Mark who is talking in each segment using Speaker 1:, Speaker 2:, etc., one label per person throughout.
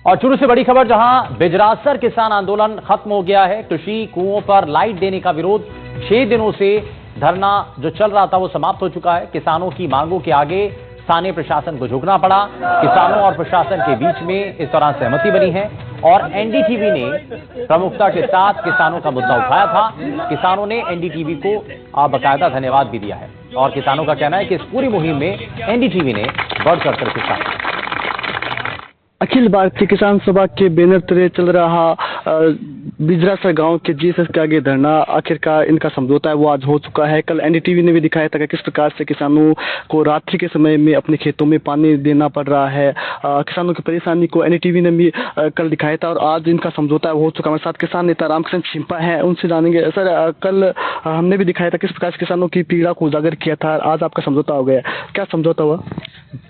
Speaker 1: और चूरू से बड़ी खबर, जहां बिजरासर किसान आंदोलन खत्म हो गया है। कृषि कुओं पर लाइट देने का विरोध 6 दिनों से धरना जो चल रहा था वो समाप्त हो चुका है। किसानों की मांगों के आगे स्थानीय प्रशासन को झुकना पड़ा। किसानों और प्रशासन के बीच में इस दौरान सहमति बनी है और एनडीटीवी ने प्रमुखता के साथ किसानों का मुद्दा उठाया था। किसानों ने एनडीटीवी को बाकायदा धन्यवाद भी दिया है और किसानों का कहना है कि इस पूरी मुहिम में एनडीटीवी ने बढ़ चढ़कर हिस्सा लिया।
Speaker 2: अखिल भारतीय किसान सभा के बैनर तले चल रहा बिजरासर गांव के जीएसएस के आगे धरना, आखिरकार इनका समझौता है वो आज हो चुका है। कल एनडीटीवी ने भी दिखाया था कि किस प्रकार से किसानों को रात्रि के समय में अपने खेतों में पानी देना पड़ रहा है। किसानों की परेशानी को एनडीटीवी ने भी कल दिखाया था और आज इनका समझौता हो चुका है। हमारे साथ किसान नेता रामकृष्ण छिंपा है, उनसे जानेंगे। सर, कल हमने भी दिखाया था किस प्रकार से किसानों की पीड़ा को उजागर किया था, आज आपका समझौता हो गया, क्या समझौता हुआ?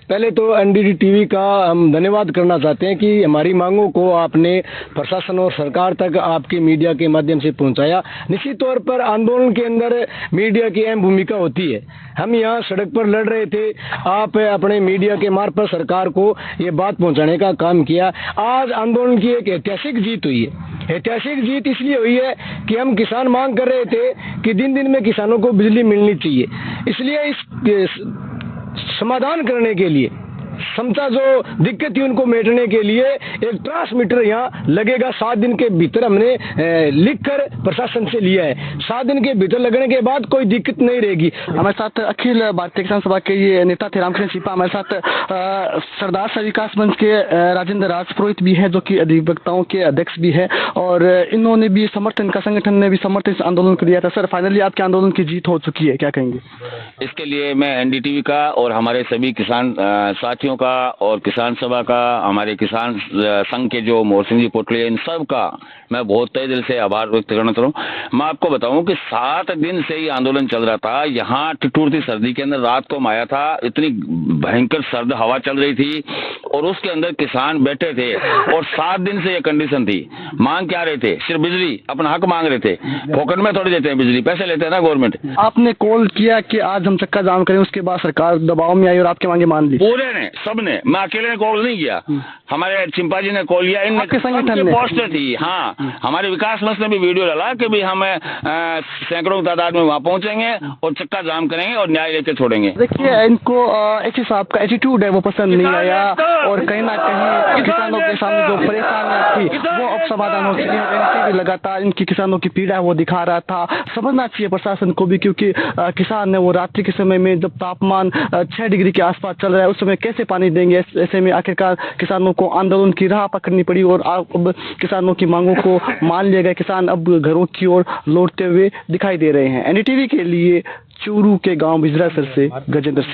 Speaker 3: पहले तो एनडीटीवी का हम धन्यवाद करना चाहते हैं कि हमारी मांगों को आपने प्रशासन और सरकार तक आपके मीडिया के माध्यम से पहुंचाया। निश्चित तौर पर आंदोलन के अंदर मीडिया की अहम भूमिका होती है। हम यहाँ सड़क पर लड़ रहे थे, आप अपने मीडिया के मार्फत सरकार को ये बात पहुंचाने का काम किया। आज आंदोलन की एक ऐतिहासिक जीत हुई है। ऐतिहासिक जीत इसलिए हुई है कि हम किसान मांग कर रहे थे कि दिन दिन में किसानों को बिजली मिलनी चाहिए। इसलिए इस समाधान करने के लिए, क्षमता जो दिक्कत थी उनको मेटने के लिए एक ट्रांसमीटर यहाँ लगेगा। 7 दिन के भीतर हमने लिखकर प्रशासन से लिया है। 7 दिन के भीतर लगने के बाद कोई दिक्कत नहीं रहेगी।
Speaker 2: हमारे साथ अखिल भारतीय किसान सभा के ये नेता थे रामकृष्ण छिंपा। हमारे साथ सरदार सर विकास मंच के राजेंद्र राजपुरोहित भी है, जो कि अधिवक्ताओं के अध्यक्ष भी है, और इन्होंने भी समर्थन का, संगठन ने भी समर्थन इस आंदोलन को दिया था। सर, फाइनली आपके आंदोलन की जीत हो चुकी है, क्या कहेंगे?
Speaker 4: इसके लिए मैं एनडीटीवी का और हमारे सभी किसान साथियों का और किसान सभा का, हमारे किसान संघ के जो मोहसिन जी पोटले, इन सब का मैं बहुत तहे दिल से आभार व्यक्त करना चाहता हूँ। मैं आपको बताऊं कि 7 दिन से ये आंदोलन चल रहा था। यहाँ ठिठुरती सर्दी के अंदर रात को आया था, इतनी भयंकर सर्द हवा चल रही थी और उसके अंदर किसान बैठे थे और 7 दिन से ये कंडीशन थी। मांग क्या रहे थे? सिर्फ बिजली, अपना हक मांग रहे थे। फोकट में थोड़ी देते हैं बिजली, पैसे लेते हैं ना गवर्नमेंट।
Speaker 2: आपने कॉल किया कि आज हम चक्का जाम करें, उसके बाद सरकार दबाव में आई और आपकी मांगे मान ली?
Speaker 4: पूरे ने, सबने, मैं अकेले ने कॉल नहीं किया, हमारे चिंपा जी ने कॉल किया, इनके संगठन पोस्टर थी। हाँ, हमारे विकास मंच ने भी वीडियो डाला कि भाई हमें सैकड़ों की तादाद में वहाँ पहुंचेंगे और चक्का जाम करेंगे और न्याय लेके छोड़ेंगे।
Speaker 2: देखिए, इनको एचसी साहब का एटीट्यूड है वो पसंद नहीं आया और कहीं ना कहीं किसानों के सामने जो परेशानियां थी वो अब समाधान हो चुकी है। एनडीटीवी लगातार इनकी किसानों की पीड़ा वो दिखा रहा था। समझना चाहिए प्रशासन को भी, क्योंकि किसान है वो रात्रि के समय में जब तापमान 6 डिग्री के आसपास चल रहा है उस समय कैसे पानी देंगे? ऐसे में आखिरकार किसानों को आंदोलन की राह पकड़नी पड़ी और अब किसानों की मांगों को मान लिया गया। किसान अब घरों की ओर लौटते हुए दिखाई दे रहे हैं। एनडीटीवी के लिए चूरू के गांव बिजरासर से गजेंद्र सिंह।